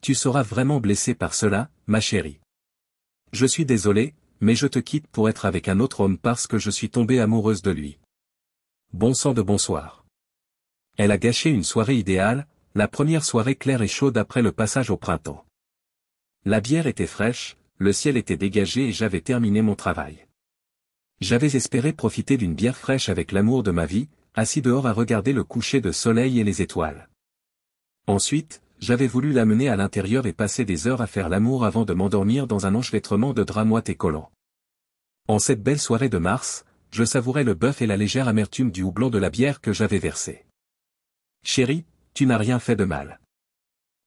tu seras vraiment blessée par cela, ma chérie. Je suis désolé, mais je te quitte pour être avec un autre homme parce que je suis tombée amoureuse de lui. Bon sang de bonsoir. Elle a gâché une soirée idéale, la première soirée claire et chaude après le passage au printemps. La bière était fraîche, le ciel était dégagé et j'avais terminé mon travail. J'avais espéré profiter d'une bière fraîche avec l'amour de ma vie, assis dehors à regarder le coucher de soleil et les étoiles. Ensuite, j'avais voulu l'amener à l'intérieur et passer des heures à faire l'amour avant de m'endormir dans un enchevêtrement de draps moite et collant. En cette belle soirée de mars, je savourais le bœuf et la légère amertume du houblon de la bière que j'avais versée. Chérie, tu n'as rien fait de mal.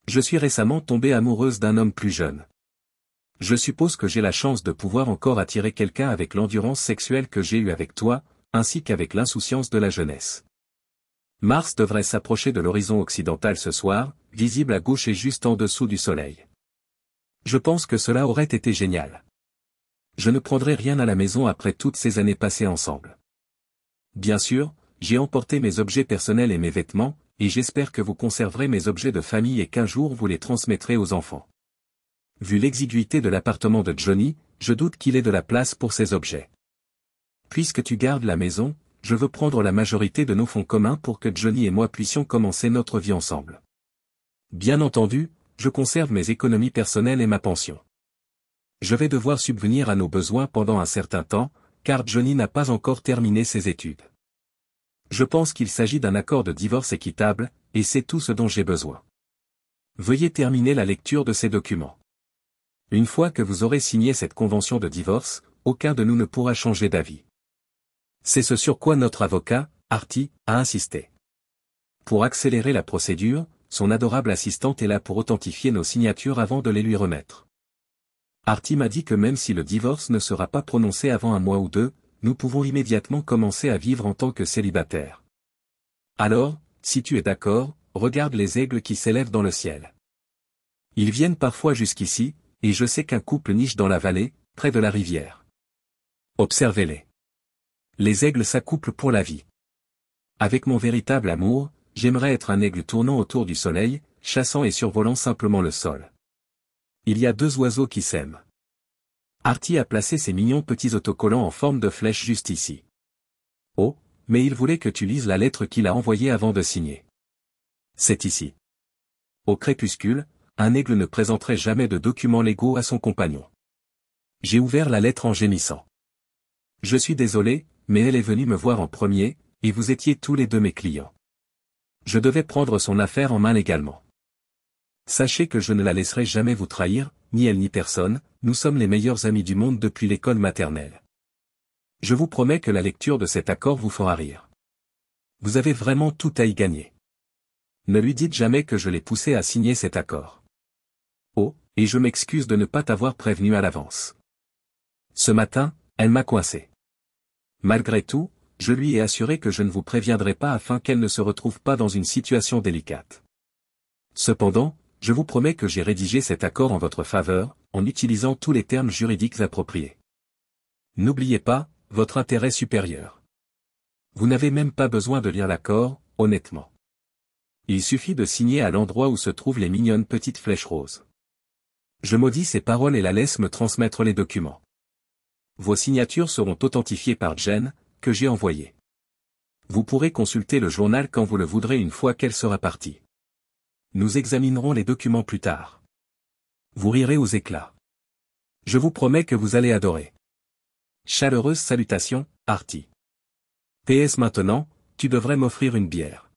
Je suis récemment tombée amoureuse d'un homme plus jeune. Je suppose que j'ai la chance de pouvoir encore attirer quelqu'un avec l'endurance sexuelle que j'ai eue avec toi, ainsi qu'avec l'insouciance de la jeunesse. Mars devrait s'approcher de l'horizon occidental ce soir, visible à gauche et juste en dessous du soleil. Je pense que cela aurait été génial. Je ne prendrai rien à la maison après toutes ces années passées ensemble. Bien sûr, j'ai emporté mes objets personnels et mes vêtements, et j'espère que vous conserverez mes objets de famille et qu'un jour vous les transmettrez aux enfants. Vu l'exiguïté de l'appartement de Johnny, je doute qu'il ait de la place pour ces objets. Puisque tu gardes la maison, je veux prendre la majorité de nos fonds communs pour que Johnny et moi puissions commencer notre vie ensemble. Bien entendu, je conserve mes économies personnelles et ma pension. Je vais devoir subvenir à nos besoins pendant un certain temps, car Johnny n'a pas encore terminé ses études. Je pense qu'il s'agit d'un accord de divorce équitable, et c'est tout ce dont j'ai besoin. Veuillez terminer la lecture de ces documents. Une fois que vous aurez signé cette convention de divorce, aucun de nous ne pourra changer d'avis. C'est ce sur quoi notre avocat, Artie, a insisté. Pour accélérer la procédure, son adorable assistante est là pour authentifier nos signatures avant de les lui remettre. Artie m'a dit que même si le divorce ne sera pas prononcé avant un mois ou deux, nous pouvons immédiatement commencer à vivre en tant que célibataires. Alors, si tu es d'accord, regarde les aigles qui s'élèvent dans le ciel. Ils viennent parfois jusqu'ici, et je sais qu'un couple niche dans la vallée, près de la rivière. Observez-les. Les aigles s'accouplent pour la vie. Avec mon véritable amour, j'aimerais être un aigle tournant autour du soleil, chassant et survolant simplement le sol. Il y a deux oiseaux qui s'aiment. Artie a placé ses mignons petits autocollants en forme de flèche juste ici. Oh, mais il voulait que tu lises la lettre qu'il a envoyée avant de signer. C'est ici. Au crépuscule, un aigle ne présenterait jamais de documents légaux à son compagnon. J'ai ouvert la lettre en gémissant. Je suis désolé, mais elle est venue me voir en premier, et vous étiez tous les deux mes clients. Je devais prendre son affaire en main légalement. Sachez que je ne la laisserai jamais vous trahir, ni elle ni personne, nous sommes les meilleurs amis du monde depuis l'école maternelle. Je vous promets que la lecture de cet accord vous fera rire. Vous avez vraiment tout à y gagner. Ne lui dites jamais que je l'ai poussé à signer cet accord. Oh, et je m'excuse de ne pas t'avoir prévenu à l'avance. Ce matin, elle m'a coincé. Malgré tout, je lui ai assuré que je ne vous préviendrai pas afin qu'elle ne se retrouve pas dans une situation délicate. Cependant, je vous promets que j'ai rédigé cet accord en votre faveur, en utilisant tous les termes juridiques appropriés. N'oubliez pas, votre intérêt supérieur. Vous n'avez même pas besoin de lire l'accord, honnêtement. Il suffit de signer à l'endroit où se trouvent les mignonnes petites flèches roses. Je maudis ces paroles et la laisse me transmettre les documents. Vos signatures seront authentifiées par Jen, que j'ai envoyée. Vous pourrez consulter le journal quand vous le voudrez une fois qu'elle sera partie. Nous examinerons les documents plus tard. Vous rirez aux éclats. Je vous promets que vous allez adorer. Chaleureuse salutation, Artie. PS maintenant, tu devrais m'offrir une bière.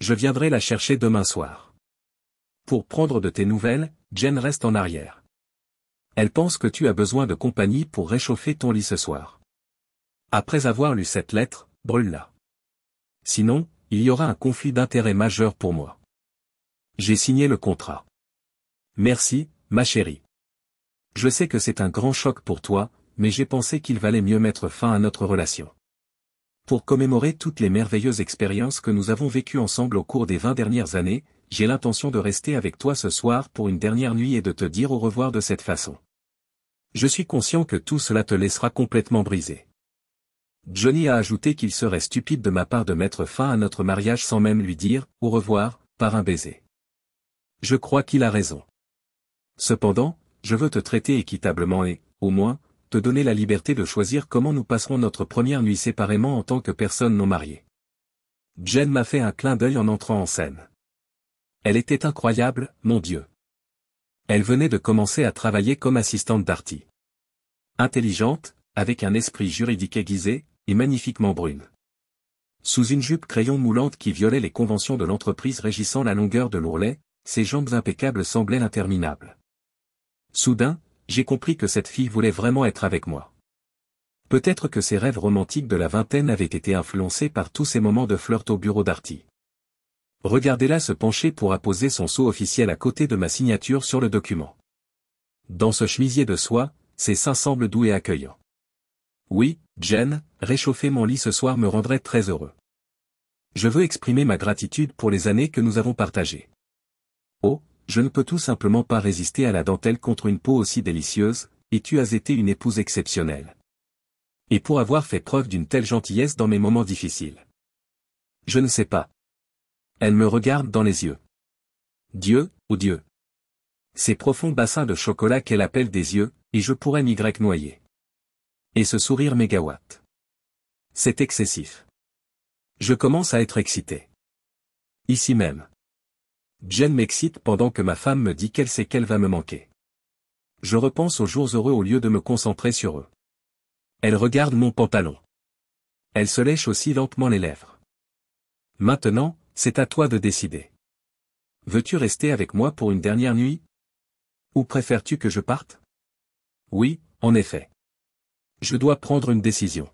Je viendrai la chercher demain soir. Pour prendre de tes nouvelles, Jen reste en arrière. Elle pense que tu as besoin de compagnie pour réchauffer ton lit ce soir. Après avoir lu cette lettre, brûle-la. Sinon, il y aura un conflit d'intérêts majeur pour moi. J'ai signé le contrat. Merci, ma chérie. Je sais que c'est un grand choc pour toi, mais j'ai pensé qu'il valait mieux mettre fin à notre relation. Pour commémorer toutes les merveilleuses expériences que nous avons vécues ensemble au cours des 20 dernières années, j'ai l'intention de rester avec toi ce soir pour une dernière nuit et de te dire au revoir de cette façon. Je suis conscient que tout cela te laissera complètement brisé. Johnny a ajouté qu'il serait stupide de ma part de mettre fin à notre mariage sans même lui dire « au revoir » par un baiser. Je crois qu'il a raison. Cependant, je veux te traiter équitablement et, au moins, te donner la liberté de choisir comment nous passerons notre première nuit séparément en tant que personnes non mariées. Jen m'a fait un clin d'œil en entrant en scène. Elle était incroyable, mon Dieu. Elle venait de commencer à travailler comme assistante d'Artie. Intelligente, avec un esprit juridique aiguisé, et magnifiquement brune. Sous une jupe crayon moulante qui violait les conventions de l'entreprise régissant la longueur de l'ourlet, ses jambes impeccables semblaient interminables. Soudain, j'ai compris que cette fille voulait vraiment être avec moi. Peut-être que ses rêves romantiques de la vingtaine avaient été influencés par tous ces moments de flirt au bureau d'Artie. Regardez-la se pencher pour apposer son sceau officiel à côté de ma signature sur le document. Dans ce chemisier de soie, ses seins semblent doux et accueillants. Oui, Jen, réchauffer mon lit ce soir me rendrait très heureux. Je veux exprimer ma gratitude pour les années que nous avons partagées. Oh, je ne peux tout simplement pas résister à la dentelle contre une peau aussi délicieuse, et tu as été une épouse exceptionnelle. Et pour avoir fait preuve d'une telle gentillesse dans mes moments difficiles. Je ne sais pas. Elle me regarde dans les yeux. Dieu, oh Dieu. Ces profonds bassins de chocolat qu'elle appelle des yeux, et je pourrais m'y noyer. Et ce sourire mégawatt. C'est excessif. Je commence à être excité. Ici même. Jen m'excite pendant que ma femme me dit qu'elle sait qu'elle va me manquer. Je repense aux jours heureux au lieu de me concentrer sur eux. Elle regarde mon pantalon. Elle se lèche aussi lentement les lèvres. Maintenant, c'est à toi de décider. Veux-tu rester avec moi pour une dernière nuit? Ou préfères-tu que je parte? Oui, en effet. Je dois prendre une décision.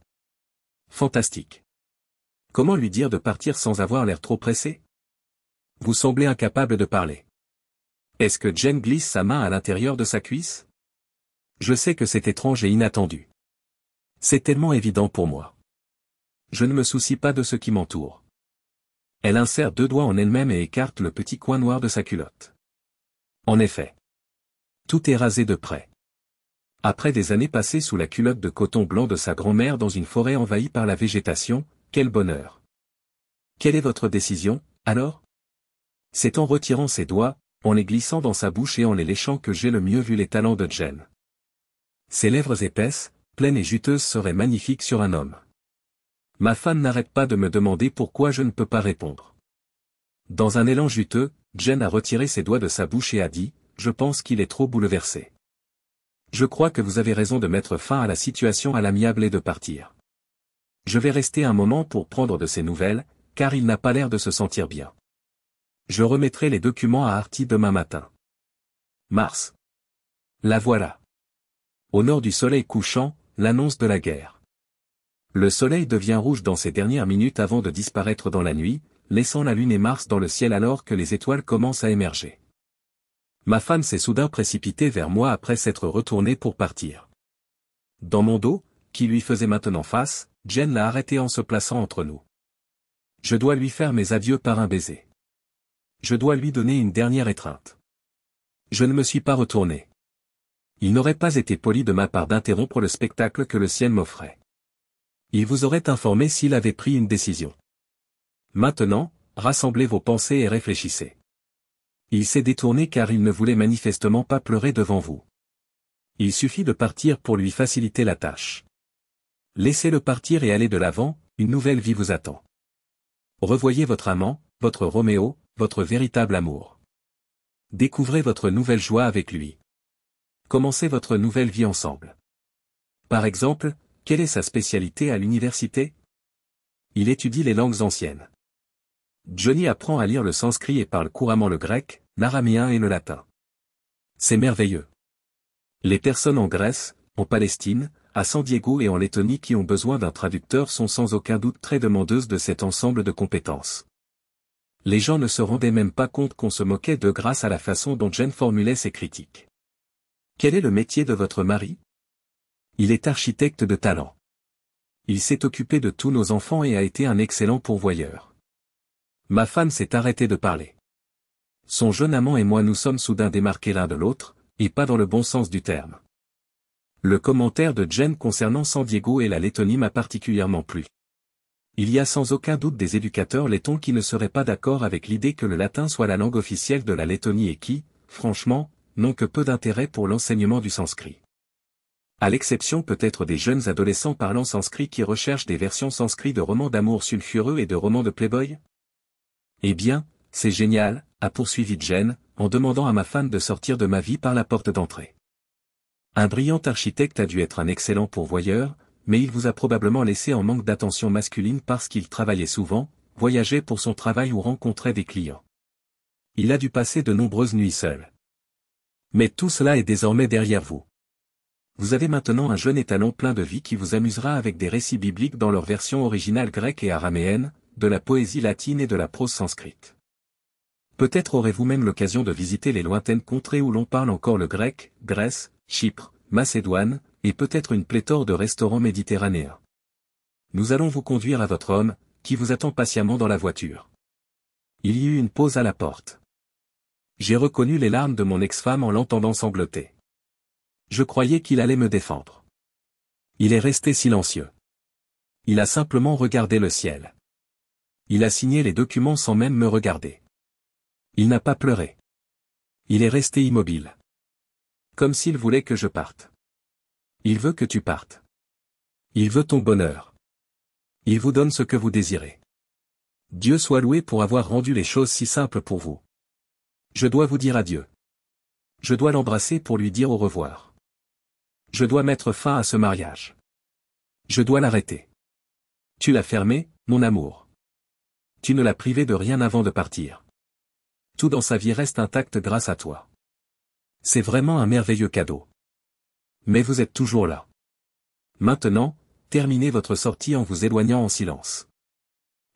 Fantastique. Comment lui dire de partir sans avoir l'air trop pressé? Vous semblez incapable de parler. Est-ce que Jen glisse sa main à l'intérieur de sa cuisse? Je sais que c'est étrange et inattendu. C'est tellement évident pour moi. Je ne me soucie pas de ce qui m'entoure. Elle insère 2 doigts en elle-même et écarte le petit coin noir de sa culotte. En effet. Tout est rasé de près. Après des années passées sous la culotte de coton blanc de sa grand-mère dans une forêt envahie par la végétation, quel bonheur. Quelle est votre décision, alors? C'est en retirant ses doigts, en les glissant dans sa bouche et en les léchant que j'ai le mieux vu les talents de Jen. Ses lèvres épaisses, pleines et juteuses seraient magnifiques sur un homme. Ma femme n'arrête pas de me demander pourquoi je ne peux pas répondre. Dans un élan juteux, Jen a retiré ses doigts de sa bouche et a dit, « Je pense qu'il est trop bouleversé. Je crois que vous avez raison de mettre fin à la situation à l'amiable et de partir. Je vais rester un moment pour prendre de ses nouvelles, car il n'a pas l'air de se sentir bien. Je remettrai les documents à Artie demain matin. Mars. La voilà. Au nord du soleil couchant, l'annonce de la guerre. Le soleil devient rouge dans ces dernières minutes avant de disparaître dans la nuit, laissant la lune et Mars dans le ciel alors que les étoiles commencent à émerger. Ma femme s'est soudain précipitée vers moi après s'être retournée pour partir. Dans mon dos, qui lui faisait maintenant face, Jen l'a arrêté en se plaçant entre nous. Je dois lui faire mes adieux par un baiser. Je dois lui donner une dernière étreinte. Je ne me suis pas retourné. Il n'aurait pas été poli de ma part d'interrompre le spectacle que le ciel m'offrait. Il vous aurait informé s'il avait pris une décision. Maintenant, rassemblez vos pensées et réfléchissez. Il s'est détourné car il ne voulait manifestement pas pleurer devant vous. Il suffit de partir pour lui faciliter la tâche. Laissez-le partir et aller de l'avant, une nouvelle vie vous attend. Revoyez votre amant, votre Roméo, votre véritable amour. Découvrez votre nouvelle joie avec lui. Commencez votre nouvelle vie ensemble. Par exemple, quelle est sa spécialité à l'université? Il étudie les langues anciennes. Johnny apprend à lire le sanskrit et parle couramment le grec, l'araméen et le latin. C'est merveilleux. Les personnes en Grèce, en Palestine, à San Diego et en Lettonie qui ont besoin d'un traducteur sont sans aucun doute très demandeuses de cet ensemble de compétences. Les gens ne se rendaient même pas compte qu'on se moquait d'eux grâce à la façon dont Jen formulait ses critiques. Quel est le métier de votre mari? Il est architecte de talent. Il s'est occupé de tous nos enfants et a été un excellent pourvoyeur. Ma femme s'est arrêtée de parler. Son jeune amant et moi nous sommes soudain démarqués l'un de l'autre, et pas dans le bon sens du terme. Le commentaire de Jen concernant San Diego et la Lettonie m'a particulièrement plu. Il y a sans aucun doute des éducateurs lettons qui ne seraient pas d'accord avec l'idée que le latin soit la langue officielle de la Lettonie et qui, franchement, n'ont que peu d'intérêt pour l'enseignement du sanskrit. À l'exception peut-être des jeunes adolescents parlant sanskrit qui recherchent des versions sanskrit de romans d'amour sulfureux et de romans de Playboy. Eh bien, c'est génial, a poursuivi Jen, en demandant à ma femme de sortir de ma vie par la porte d'entrée. Un brillant architecte a dû être un excellent pourvoyeur, mais il vous a probablement laissé en manque d'attention masculine parce qu'il travaillait souvent, voyageait pour son travail ou rencontrait des clients. Il a dû passer de nombreuses nuits seul. Mais tout cela est désormais derrière vous. Vous avez maintenant un jeune étalon plein de vie qui vous amusera avec des récits bibliques dans leur version originale grecque et araméenne, de la poésie latine et de la prose sanscrite. Peut-être aurez-vous même l'occasion de visiter les lointaines contrées où l'on parle encore le grec, Grèce, Chypre, Macédoine, et peut-être une pléthore de restaurants méditerranéens. Nous allons vous conduire à votre homme, qui vous attend patiemment dans la voiture. Il y eut une pause à la porte. J'ai reconnu les larmes de mon ex-femme en l'entendant sangloter. Je croyais qu'il allait me défendre. Il est resté silencieux. Il a simplement regardé le ciel. Il a signé les documents sans même me regarder. Il n'a pas pleuré. Il est resté immobile. Comme s'il voulait que je parte. Il veut que tu partes. Il veut ton bonheur. Il vous donne ce que vous désirez. Dieu soit loué pour avoir rendu les choses si simples pour vous. Je dois vous dire adieu. Je dois l'embrasser pour lui dire au revoir. Je dois mettre fin à ce mariage. Je dois l'arrêter. Tu l'as fermé, mon amour. Tu ne l'as privé de rien avant de partir. Tout dans sa vie reste intact grâce à toi. C'est vraiment un merveilleux cadeau. Mais vous êtes toujours là. Maintenant, terminez votre sortie en vous éloignant en silence.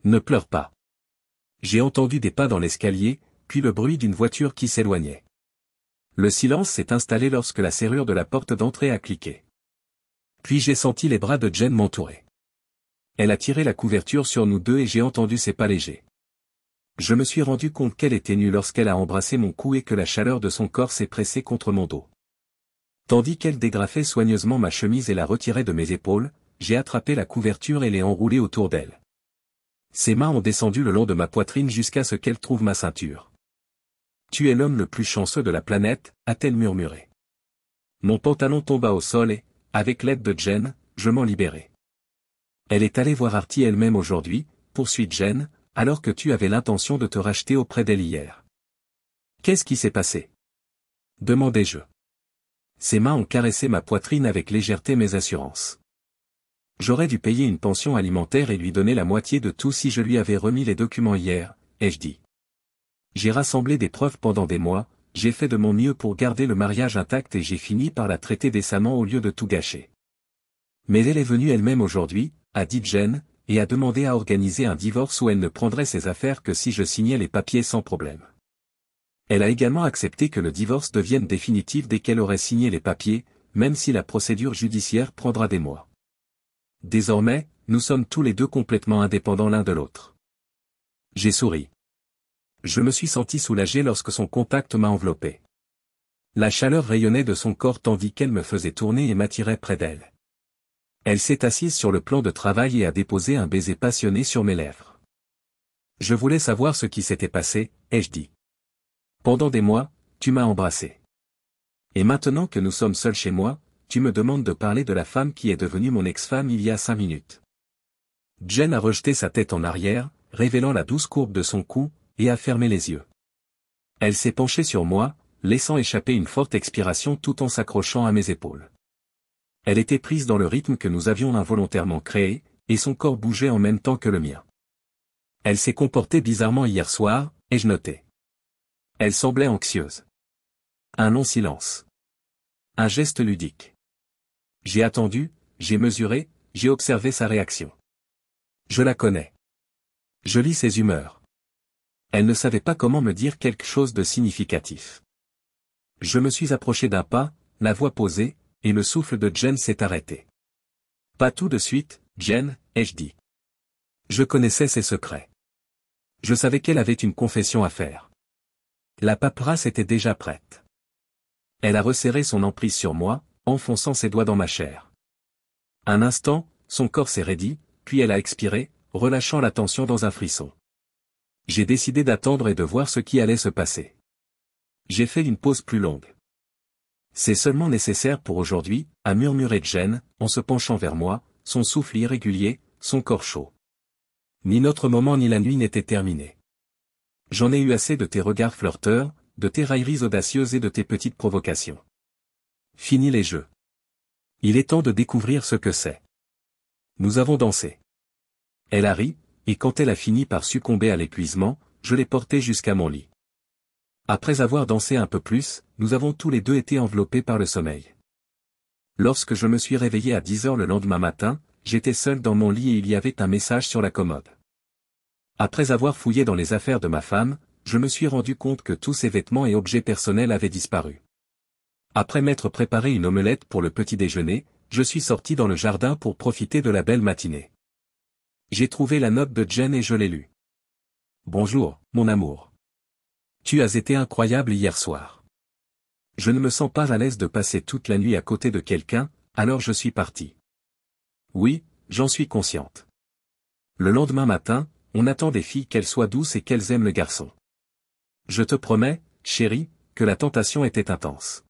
Ne pleure pas. J'ai entendu des pas dans l'escalier, puis le bruit d'une voiture qui s'éloignait. Le silence s'est installé lorsque la serrure de la porte d'entrée a cliqué. Puis j'ai senti les bras de Jen m'entourer. Elle a tiré la couverture sur nous deux et j'ai entendu ses pas légers. Je me suis rendu compte qu'elle était nue lorsqu'elle a embrassé mon cou et que la chaleur de son corps s'est pressée contre mon dos. Tandis qu'elle dégrafait soigneusement ma chemise et la retirait de mes épaules, j'ai attrapé la couverture et l'ai enroulée autour d'elle. Ses mains ont descendu le long de ma poitrine jusqu'à ce qu'elle trouve ma ceinture. « Tu es l'homme le plus chanceux de la planète », a-t-elle murmuré. Mon pantalon tomba au sol et, avec l'aide de Jen, je m'en libérai. Elle est allée voir Artie elle-même aujourd'hui, poursuit Jen, alors que tu avais l'intention de te racheter auprès d'elle hier. Qu'est-ce qui s'est passé? Demandai-je. Ses mains ont caressé ma poitrine avec légèreté mes assurances. J'aurais dû payer une pension alimentaire et lui donner la moitié de tout si je lui avais remis les documents hier, ai-je dit. J'ai rassemblé des preuves pendant des mois, j'ai fait de mon mieux pour garder le mariage intact et j'ai fini par la traiter décemment au lieu de tout gâcher. Mais elle est venue elle-même aujourd'hui, a dit Jen, et a demandé à organiser un divorce où elle ne prendrait ses affaires que si je signais les papiers sans problème. Elle a également accepté que le divorce devienne définitif dès qu'elle aurait signé les papiers, même si la procédure judiciaire prendra des mois. Désormais, nous sommes tous les deux complètement indépendants l'un de l'autre. J'ai souri. Je me suis senti soulagé lorsque son contact m'a enveloppé. La chaleur rayonnait de son corps tandis qu'elle me faisait tourner et m'attirait près d'elle. Elle s'est assise sur le plan de travail et a déposé un baiser passionné sur mes lèvres. Je voulais savoir ce qui s'était passé, ai-je dit. Pendant des mois, tu m'as embrassé. Et maintenant que nous sommes seuls chez moi, tu me demandes de parler de la femme qui est devenue mon ex-femme il y a 5 minutes. Jen a rejeté sa tête en arrière, révélant la douce courbe de son cou, et a fermé les yeux. Elle s'est penchée sur moi, laissant échapper une forte expiration tout en s'accrochant à mes épaules. Elle était prise dans le rythme que nous avions involontairement créé, et son corps bougeait en même temps que le mien. Elle s'est comportée bizarrement hier soir, ai-je noté. Elle semblait anxieuse. Un long silence. Un geste ludique. J'ai attendu, j'ai mesuré, j'ai observé sa réaction. Je la connais. Je lis ses humeurs. Elle ne savait pas comment me dire quelque chose de significatif. Je me suis approché d'un pas, la voix posée, et le souffle de Jen s'est arrêté. Pas tout de suite, Jen, ai-je dit. Je connaissais ses secrets. Je savais qu'elle avait une confession à faire. La paperasse était déjà prête. Elle a resserré son emprise sur moi, enfonçant ses doigts dans ma chair. Un instant, son corps s'est raidi, puis elle a expiré, relâchant la tension dans un frisson. J'ai décidé d'attendre et de voir ce qui allait se passer. J'ai fait une pause plus longue. C'est seulement nécessaire pour aujourd'hui, a murmuré Jen, en se penchant vers moi, son souffle irrégulier, son corps chaud. Ni notre moment ni la nuit n'étaient terminés. J'en ai eu assez de tes regards flirteurs, de tes railleries audacieuses et de tes petites provocations. Fini les jeux. Il est temps de découvrir ce que c'est. Nous avons dansé. Elle a ri, et quand elle a fini par succomber à l'épuisement, je l'ai portée jusqu'à mon lit. Après avoir dansé un peu plus, nous avons tous les deux été enveloppés par le sommeil. Lorsque je me suis réveillé à 10 heures le lendemain matin, j'étais seul dans mon lit et il y avait un message sur la commode. Après avoir fouillé dans les affaires de ma femme, je me suis rendu compte que tous ses vêtements et objets personnels avaient disparu. Après m'être préparé une omelette pour le petit déjeuner, je suis sorti dans le jardin pour profiter de la belle matinée. J'ai trouvé la note de Jen et je l'ai lue. Bonjour, mon amour. Tu as été incroyable hier soir. Je ne me sens pas à l'aise de passer toute la nuit à côté de quelqu'un, alors je suis parti. Oui, j'en suis consciente. Le lendemain matin, on attend des filles qu'elles soient douces et qu'elles aiment le garçon. Je te promets, chérie, que la tentation était intense.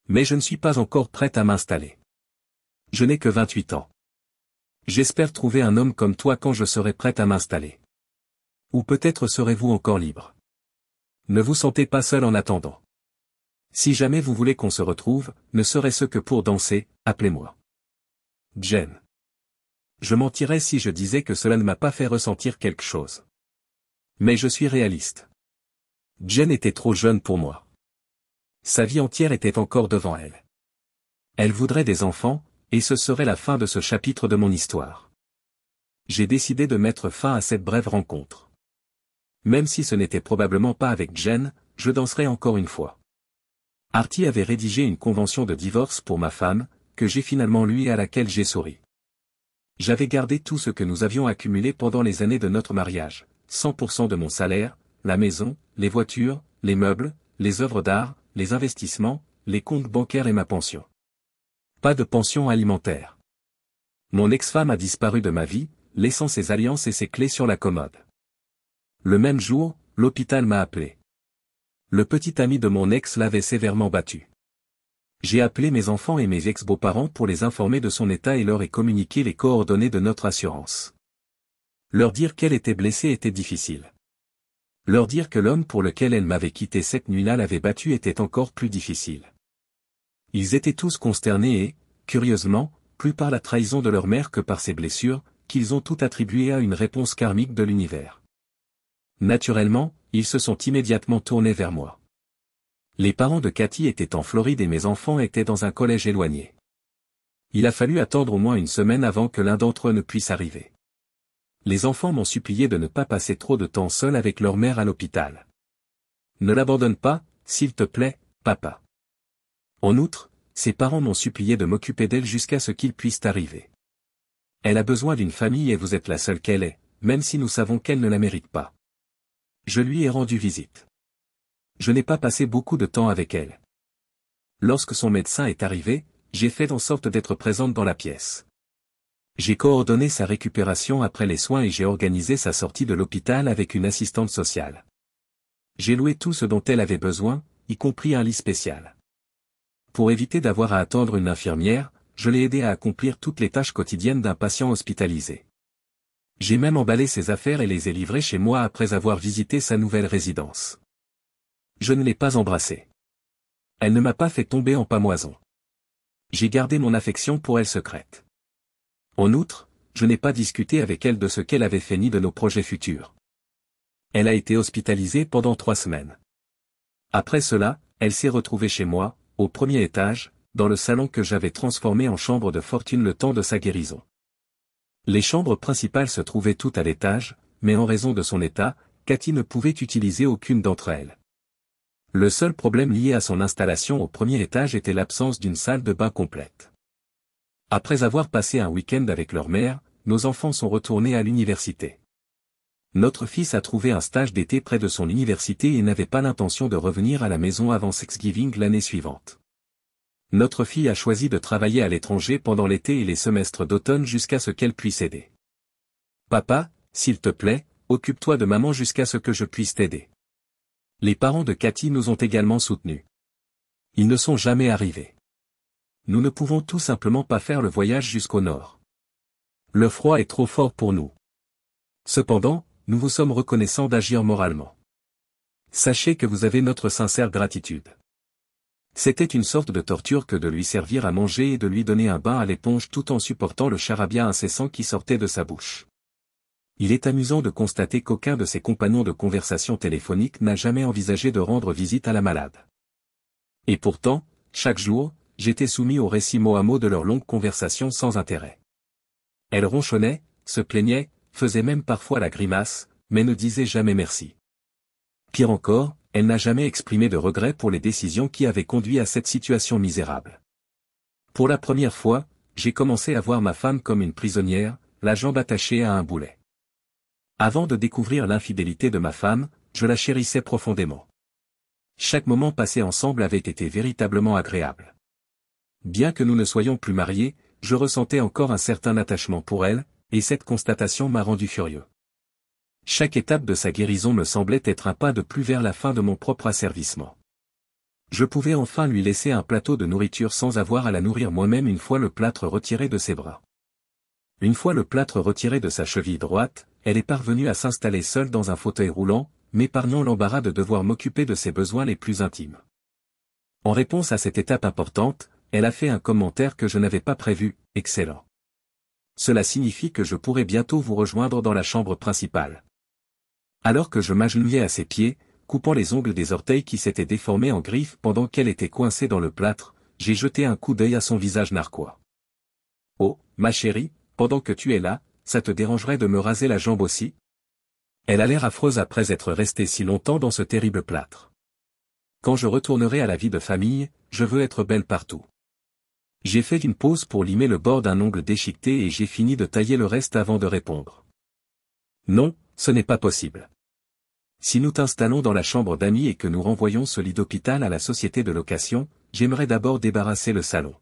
Mais je ne suis pas encore prête à m'installer. Je n'ai que 28 ans. J'espère trouver un homme comme toi quand je serai prête à m'installer. Ou peut-être serez-vous encore libre. Ne vous sentez pas seul en attendant. Si jamais vous voulez qu'on se retrouve, ne serait-ce que pour danser, appelez-moi. Jen. Je mentirais si je disais que cela ne m'a pas fait ressentir quelque chose. Mais je suis réaliste. Jen était trop jeune pour moi. Sa vie entière était encore devant elle. Elle voudrait des enfants, et ce serait la fin de ce chapitre de mon histoire. J'ai décidé de mettre fin à cette brève rencontre. Même si ce n'était probablement pas avec Jen, je danserai encore une fois. Artie avait rédigé une convention de divorce pour ma femme, que j'ai finalement lue et à laquelle j'ai souri. J'avais gardé tout ce que nous avions accumulé pendant les années de notre mariage, 100% de mon salaire, la maison, les voitures, les meubles, les œuvres d'art, les investissements, les comptes bancaires et ma pension. Pas de pension alimentaire. Mon ex-femme a disparu de ma vie, laissant ses alliances et ses clés sur la commode. Le même jour, l'hôpital m'a appelé. Le petit ami de mon ex l'avait sévèrement battu. J'ai appelé mes enfants et mes ex-beaux-parents pour les informer de son état et leur ai communiqué les coordonnées de notre assurance. Leur dire qu'elle était blessée était difficile. Leur dire que l'homme pour lequel elle m'avait quitté cette nuit-là l'avait battue était encore plus difficile. Ils étaient tous consternés et, curieusement, plus par la trahison de leur mère que par ses blessures, qu'ils ont tout attribué à une réponse karmique de l'univers. Naturellement, ils se sont immédiatement tournés vers moi. Les parents de Cathy étaient en Floride et mes enfants étaient dans un collège éloigné. Il a fallu attendre au moins une semaine avant que l'un d'entre eux ne puisse arriver. Les enfants m'ont supplié de ne pas passer trop de temps seuls avec leur mère à l'hôpital. Ne l'abandonne pas, s'il te plaît, papa. En outre, ses parents m'ont supplié de m'occuper d'elle jusqu'à ce qu'ils puissent arriver. Elle a besoin d'une famille et vous êtes la seule qu'elle ait, même si nous savons qu'elle ne la mérite pas. Je lui ai rendu visite. Je n'ai pas passé beaucoup de temps avec elle. Lorsque son médecin est arrivé, j'ai fait en sorte d'être présente dans la pièce. J'ai coordonné sa récupération après les soins et j'ai organisé sa sortie de l'hôpital avec une assistante sociale. J'ai loué tout ce dont elle avait besoin, y compris un lit spécial. Pour éviter d'avoir à attendre une infirmière, je l'ai aidé à accomplir toutes les tâches quotidiennes d'un patient hospitalisé. J'ai même emballé ses affaires et les ai livrées chez moi après avoir visité sa nouvelle résidence. Je ne l'ai pas embrassée. Elle ne m'a pas fait tomber en pâmoison. J'ai gardé mon affection pour elle secrète. En outre, je n'ai pas discuté avec elle de ce qu'elle avait fait ni de nos projets futurs. Elle a été hospitalisée pendant 3 semaines. Après cela, elle s'est retrouvée chez moi, au premier étage, dans le salon que j'avais transformé en chambre de fortune le temps de sa guérison. Les chambres principales se trouvaient toutes à l'étage, mais en raison de son état, Cathy ne pouvait utiliser aucune d'entre elles. Le seul problème lié à son installation au premier étage était l'absence d'une salle de bain complète. Après avoir passé un week-end avec leur mère, nos enfants sont retournés à l'université. Notre fils a trouvé un stage d'été près de son université et n'avait pas l'intention de revenir à la maison avant Thanksgiving l'année suivante. Notre fille a choisi de travailler à l'étranger pendant l'été et les semestres d'automne jusqu'à ce qu'elle puisse aider. Papa, s'il te plaît, occupe-toi de maman jusqu'à ce que je puisse t'aider. Les parents de Cathy nous ont également soutenus. Ils ne sont jamais arrivés. Nous ne pouvons tout simplement pas faire le voyage jusqu'au nord. Le froid est trop fort pour nous. Cependant, nous vous sommes reconnaissants d'agir moralement. Sachez que vous avez notre sincère gratitude. C'était une sorte de torture que de lui servir à manger et de lui donner un bain à l'éponge tout en supportant le charabia incessant qui sortait de sa bouche. Il est amusant de constater qu'aucun de ses compagnons de conversation téléphonique n'a jamais envisagé de rendre visite à la malade. Et pourtant, chaque jour, j'étais soumis au récit mot à mot de leurs longues conversations sans intérêt. Elle ronchonnait, se plaignait, faisait même parfois la grimace, mais ne disait jamais merci. Pire encore, elle n'a jamais exprimé de regret pour les décisions qui avaient conduit à cette situation misérable. Pour la première fois, j'ai commencé à voir ma femme comme une prisonnière, la jambe attachée à un boulet. Avant de découvrir l'infidélité de ma femme, je la chérissais profondément. Chaque moment passé ensemble avait été véritablement agréable. Bien que nous ne soyons plus mariés, je ressentais encore un certain attachement pour elle, et cette constatation m'a rendu furieux. Chaque étape de sa guérison me semblait être un pas de plus vers la fin de mon propre asservissement. Je pouvais enfin lui laisser un plateau de nourriture sans avoir à la nourrir moi-même une fois le plâtre retiré de ses bras. Une fois le plâtre retiré de sa cheville droite, elle est parvenue à s'installer seule dans un fauteuil roulant, m'épargnant l'embarras de devoir m'occuper de ses besoins les plus intimes. En réponse à cette étape importante, elle a fait un commentaire que je n'avais pas prévu, excellent. Cela signifie que je pourrai bientôt vous rejoindre dans la chambre principale. Alors que je m'agenouillais à ses pieds, coupant les ongles des orteils qui s'étaient déformés en griffes pendant qu'elle était coincée dans le plâtre, j'ai jeté un coup d'œil à son visage narquois. Oh, ma chérie, pendant que tu es là, ça te dérangerait de me raser la jambe aussi? Elle a l'air affreuse après être restée si longtemps dans ce terrible plâtre. Quand je retournerai à la vie de famille, je veux être belle partout. J'ai fait une pause pour limer le bord d'un ongle déchiqueté et j'ai fini de tailler le reste avant de répondre. Non, ce n'est pas possible. Si nous t'installons dans la chambre d'amis et que nous renvoyons ce lit d'hôpital à la société de location, j'aimerais d'abord débarrasser le salon.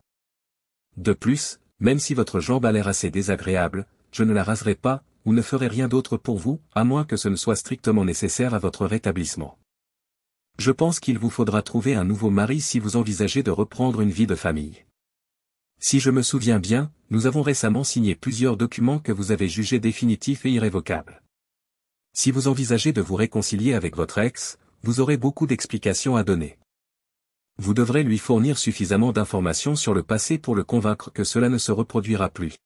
De plus, même si votre jambe a l'air assez désagréable, je ne la raserai pas, ou ne ferai rien d'autre pour vous, à moins que ce ne soit strictement nécessaire à votre rétablissement. Je pense qu'il vous faudra trouver un nouveau mari si vous envisagez de reprendre une vie de famille. Si je me souviens bien, nous avons récemment signé plusieurs documents que vous avez jugés définitifs et irrévocables. Si vous envisagez de vous réconcilier avec votre ex, vous aurez beaucoup d'explications à donner. Vous devrez lui fournir suffisamment d'informations sur le passé pour le convaincre que cela ne se reproduira plus.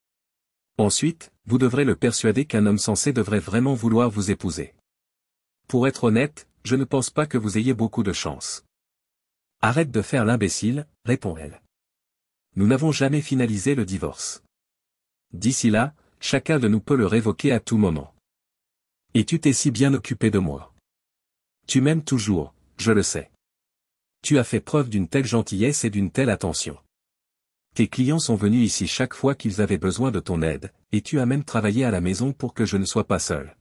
Ensuite, vous devrez le persuader qu'un homme sensé devrait vraiment vouloir vous épouser. Pour être honnête, je ne pense pas que vous ayez beaucoup de chance. Arrête de faire l'imbécile, répond-elle. Nous n'avons jamais finalisé le divorce. D'ici là, chacun de nous peut le révoquer à tout moment. Et tu t'es si bien occupé de moi. Tu m'aimes toujours, je le sais. Tu as fait preuve d'une telle gentillesse et d'une telle attention. Tes clients sont venus ici chaque fois qu'ils avaient besoin de ton aide, et tu as même travaillé à la maison pour que je ne sois pas seul.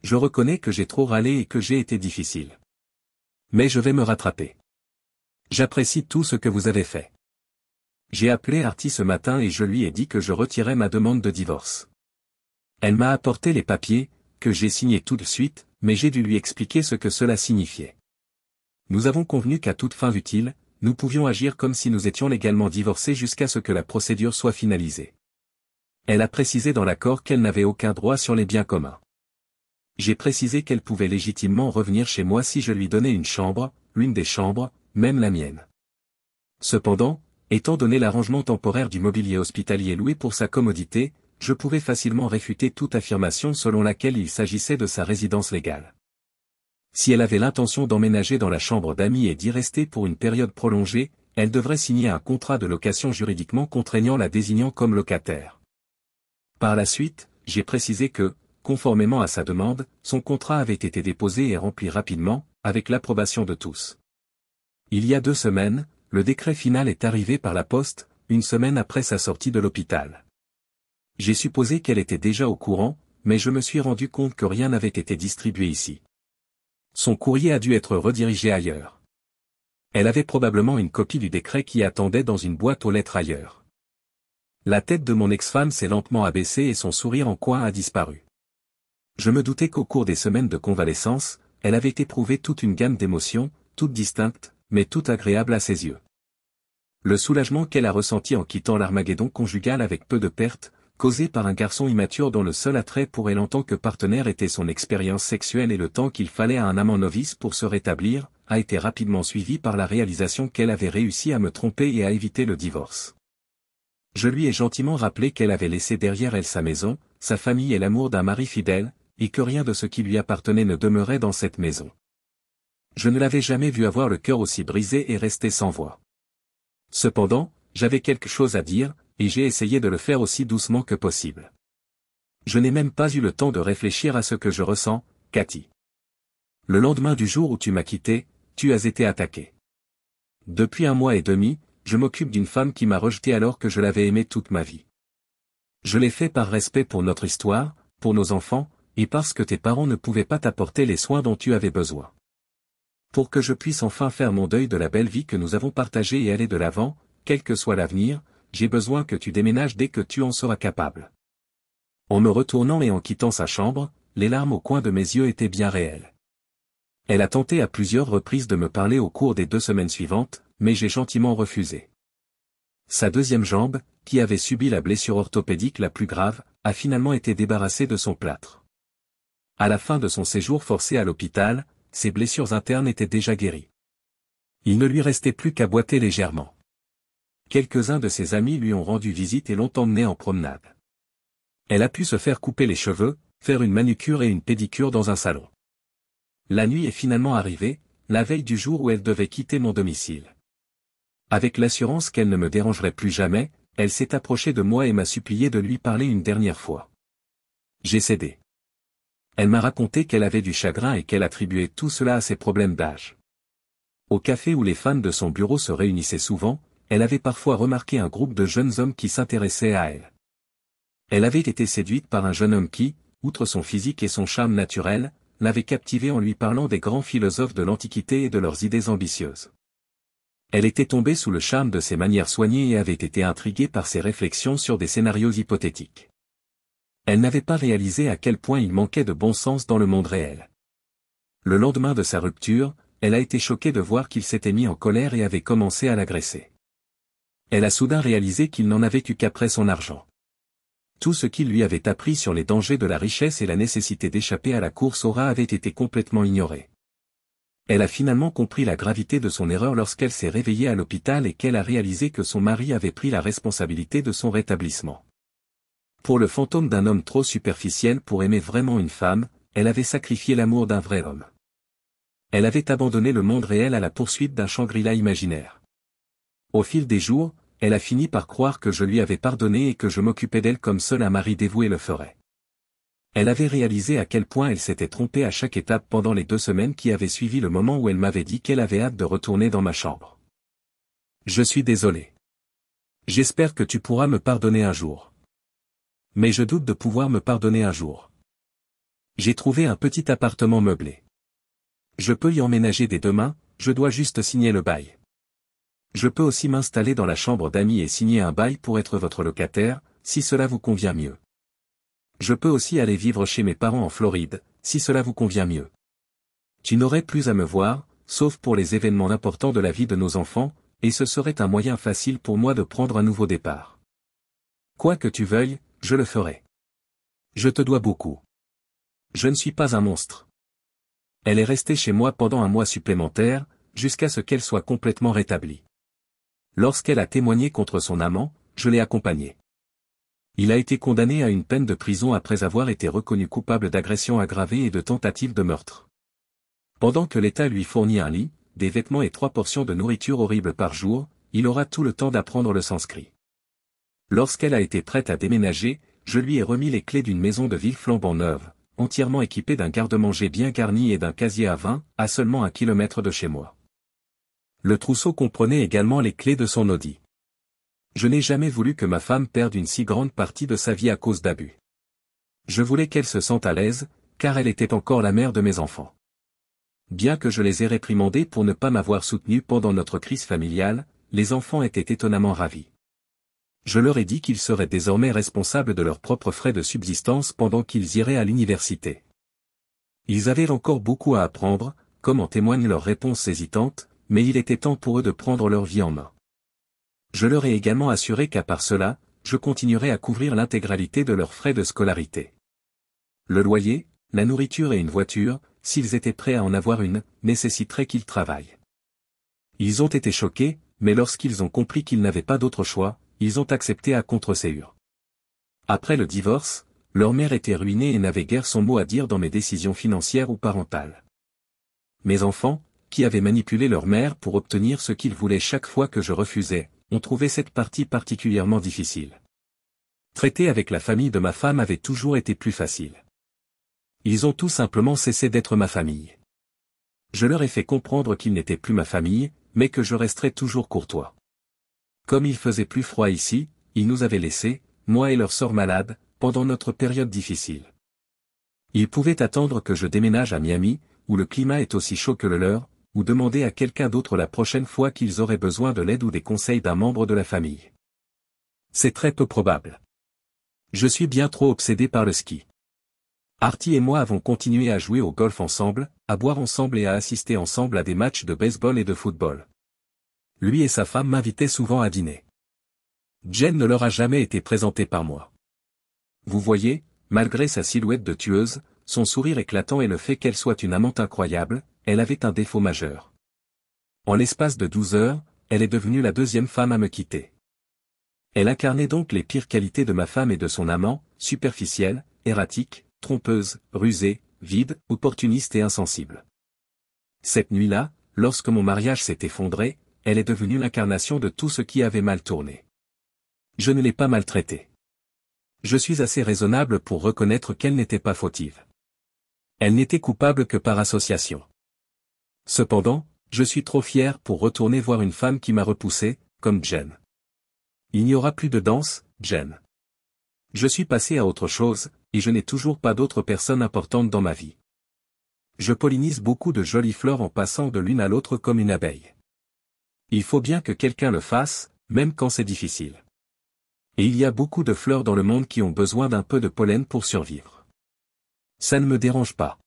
Je reconnais que j'ai trop râlé et que j'ai été difficile. Mais je vais me rattraper. J'apprécie tout ce que vous avez fait. J'ai appelé Artie ce matin et je lui ai dit que je retirais ma demande de divorce. Elle m'a apporté les papiers, que j'ai signés tout de suite, mais j'ai dû lui expliquer ce que cela signifiait. Nous avons convenu qu'à toute fin utile, nous pouvions agir comme si nous étions légalement divorcés jusqu'à ce que la procédure soit finalisée. Elle a précisé dans l'accord qu'elle n'avait aucun droit sur les biens communs. J'ai précisé qu'elle pouvait légitimement revenir chez moi si je lui donnais une chambre, l'une des chambres, même la mienne. Cependant, étant donné l'arrangement temporaire du mobilier hospitalier loué pour sa commodité, je pouvais facilement réfuter toute affirmation selon laquelle il s'agissait de sa résidence légale. Si elle avait l'intention d'emménager dans la chambre d'amis et d'y rester pour une période prolongée, elle devrait signer un contrat de location juridiquement contraignant la désignant comme locataire. Par la suite, j'ai précisé que, conformément à sa demande, son contrat avait été déposé et rempli rapidement, avec l'approbation de tous. Il y a 2 semaines, le décret final est arrivé par la poste, une semaine après sa sortie de l'hôpital. J'ai supposé qu'elle était déjà au courant, mais je me suis rendu compte que rien n'avait été distribué ici. Son courrier a dû être redirigé ailleurs. Elle avait probablement une copie du décret qui attendait dans une boîte aux lettres ailleurs. La tête de mon ex-femme s'est lentement abaissée et son sourire en coin a disparu. Je me doutais qu'au cours des semaines de convalescence, elle avait éprouvé toute une gamme d'émotions, toutes distinctes, mais toutes agréables à ses yeux. Le soulagement qu'elle a ressenti en quittant l'Armageddon conjugal avec peu de pertes, causé par un garçon immature dont le seul attrait pour elle en tant que partenaire était son expérience sexuelle et le temps qu'il fallait à un amant novice pour se rétablir, a été rapidement suivi par la réalisation qu'elle avait réussi à me tromper et à éviter le divorce. Je lui ai gentiment rappelé qu'elle avait laissé derrière elle sa maison, sa famille et l'amour d'un mari fidèle, et que rien de ce qui lui appartenait ne demeurait dans cette maison. Je ne l'avais jamais vu avoir le cœur aussi brisé et rester sans voix. Cependant, j'avais quelque chose à dire, et j'ai essayé de le faire aussi doucement que possible. Je n'ai même pas eu le temps de réfléchir à ce que je ressens, Cathy. Le lendemain du jour où tu m'as quitté, tu as été attaqué. Depuis 1 mois et demi, je m'occupe d'une femme qui m'a rejeté alors que je l'avais aimée toute ma vie. Je l'ai fait par respect pour notre histoire, pour nos enfants, et parce que tes parents ne pouvaient pas t'apporter les soins dont tu avais besoin. Pour que je puisse enfin faire mon deuil de la belle vie que nous avons partagée et aller de l'avant, quel que soit l'avenir, j'ai besoin que tu déménages dès que tu en seras capable. En me retournant et en quittant sa chambre, les larmes au coin de mes yeux étaient bien réelles. Elle a tenté à plusieurs reprises de me parler au cours des 2 semaines suivantes, mais j'ai gentiment refusé. Sa deuxième jambe, qui avait subi la blessure orthopédique la plus grave, a finalement été débarrassée de son plâtre. À la fin de son séjour forcé à l'hôpital, ses blessures internes étaient déjà guéries. Il ne lui restait plus qu'à boiter légèrement. Quelques-uns de ses amis lui ont rendu visite et l'ont emmenée en promenade. Elle a pu se faire couper les cheveux, faire une manucure et une pédicure dans un salon. La nuit est finalement arrivée, la veille du jour où elle devait quitter mon domicile. Avec l'assurance qu'elle ne me dérangerait plus jamais, elle s'est approchée de moi et m'a supplié de lui parler une dernière fois. J'ai cédé. Elle m'a raconté qu'elle avait du chagrin et qu'elle attribuait tout cela à ses problèmes d'âge. Au café où les fans de son bureau se réunissaient souvent, elle avait parfois remarqué un groupe de jeunes hommes qui s'intéressaient à elle. Elle avait été séduite par un jeune homme qui, outre son physique et son charme naturel, l'avait captivée en lui parlant des grands philosophes de l'Antiquité et de leurs idées ambitieuses. Elle était tombée sous le charme de ses manières soignées et avait été intriguée par ses réflexions sur des scénarios hypothétiques. Elle n'avait pas réalisé à quel point il manquait de bon sens dans le monde réel. Le lendemain de sa rupture, elle a été choquée de voir qu'il s'était mis en colère et avait commencé à l'agresser. Elle a soudain réalisé qu'il n'en avait eu qu'après son argent. Tout ce qu'il lui avait appris sur les dangers de la richesse et la nécessité d'échapper à la course au rat avait été complètement ignoré. Elle a finalement compris la gravité de son erreur lorsqu'elle s'est réveillée à l'hôpital et qu'elle a réalisé que son mari avait pris la responsabilité de son rétablissement. Pour le fantôme d'un homme trop superficiel pour aimer vraiment une femme, elle avait sacrifié l'amour d'un vrai homme. Elle avait abandonné le monde réel à la poursuite d'un Shangri-La imaginaire. Au fil des jours, elle a fini par croire que je lui avais pardonné et que je m'occupais d'elle comme seul un mari dévoué le ferait. Elle avait réalisé à quel point elle s'était trompée à chaque étape pendant les 2 semaines qui avaient suivi le moment où elle m'avait dit qu'elle avait hâte de retourner dans ma chambre. Je suis désolé. J'espère que tu pourras me pardonner un jour. Mais je doute de pouvoir me pardonner un jour. J'ai trouvé un petit appartement meublé. Je peux y emménager dès demain, je dois juste signer le bail. Je peux aussi m'installer dans la chambre d'amis et signer un bail pour être votre locataire, si cela vous convient mieux. Je peux aussi aller vivre chez mes parents en Floride, si cela vous convient mieux. Tu n'aurais plus à me voir, sauf pour les événements importants de la vie de nos enfants, et ce serait un moyen facile pour moi de prendre un nouveau départ. Quoi que tu veuilles, je le ferai. Je te dois beaucoup. Je ne suis pas un monstre. Elle est restée chez moi pendant 1 mois supplémentaire, jusqu'à ce qu'elle soit complètement rétablie. Lorsqu'elle a témoigné contre son amant, je l'ai accompagnée. Il a été condamné à une peine de prison après avoir été reconnu coupable d'agression aggravée et de tentative de meurtre. Pendant que l'État lui fournit un lit, des vêtements et 3 portions de nourriture horrible par jour, il aura tout le temps d'apprendre le sanskrit. Lorsqu'elle a été prête à déménager, je lui ai remis les clés d'une maison de ville flambant neuve, entièrement équipée d'un garde-manger bien garni et d'un casier à vin, à seulement 1 kilomètre de chez moi. Le trousseau comprenait également les clés de son Audi. Je n'ai jamais voulu que ma femme perde une si grande partie de sa vie à cause d'abus. Je voulais qu'elle se sente à l'aise, car elle était encore la mère de mes enfants. Bien que je les ai réprimandés pour ne pas m'avoir soutenu pendant notre crise familiale, les enfants étaient étonnamment ravis. Je leur ai dit qu'ils seraient désormais responsables de leurs propres frais de subsistance pendant qu'ils iraient à l'université. Ils avaient encore beaucoup à apprendre, comme en témoignent leurs réponses hésitantes, mais il était temps pour eux de prendre leur vie en main. Je leur ai également assuré qu'à part cela, je continuerai à couvrir l'intégralité de leurs frais de scolarité. Le loyer, la nourriture et une voiture, s'ils étaient prêts à en avoir une, nécessiteraient qu'ils travaillent. Ils ont été choqués, mais lorsqu'ils ont compris qu'ils n'avaient pas d'autre choix, ils ont accepté à contre-séure. Après le divorce, leur mère était ruinée et n'avait guère son mot à dire dans mes décisions financières ou parentales. Mes enfants, qui avaient manipulé leur mère pour obtenir ce qu'ils voulaient chaque fois que je refusais, ont trouvé cette partie particulièrement difficile. Traiter avec la famille de ma femme avait toujours été plus facile. Ils ont tout simplement cessé d'être ma famille. Je leur ai fait comprendre qu'ils n'étaient plus ma famille, mais que je resterais toujours courtois. Comme il faisait plus froid ici, ils nous avaient laissés, moi et leur sœur malade, pendant notre période difficile. Ils pouvaient attendre que je déménage à Miami, où le climat est aussi chaud que le leur, ou demander à quelqu'un d'autre la prochaine fois qu'ils auraient besoin de l'aide ou des conseils d'un membre de la famille. C'est très peu probable. Je suis bien trop obsédé par le ski. Artie et moi avons continué à jouer au golf ensemble, à boire ensemble et à assister ensemble à des matchs de baseball et de football. Lui et sa femme m'invitaient souvent à dîner. Jen ne leur a jamais été présentée par moi. Vous voyez, malgré sa silhouette de tueuse, son sourire éclatant et le fait qu'elle soit une amante incroyable, elle avait un défaut majeur. En l'espace de 12 heures, elle est devenue la deuxième femme à me quitter. Elle incarnait donc les pires qualités de ma femme et de son amant, superficielle, erratique, trompeuse, rusée, vide, opportuniste et insensible. Cette nuit-là, lorsque mon mariage s'est effondré, elle est devenue l'incarnation de tout ce qui avait mal tourné. Je ne l'ai pas maltraitée. Je suis assez raisonnable pour reconnaître qu'elle n'était pas fautive. Elle n'était coupable que par association. Cependant, je suis trop fier pour retourner voir une femme qui m'a repoussé, comme Jen. Il n'y aura plus de danse, Jen. Je suis passé à autre chose, et je n'ai toujours pas d'autres personnes importantes dans ma vie. Je pollinise beaucoup de jolies fleurs en passant de l'une à l'autre comme une abeille. Il faut bien que quelqu'un le fasse, même quand c'est difficile. Et il y a beaucoup de fleurs dans le monde qui ont besoin d'un peu de pollen pour survivre. Ça ne me dérange pas.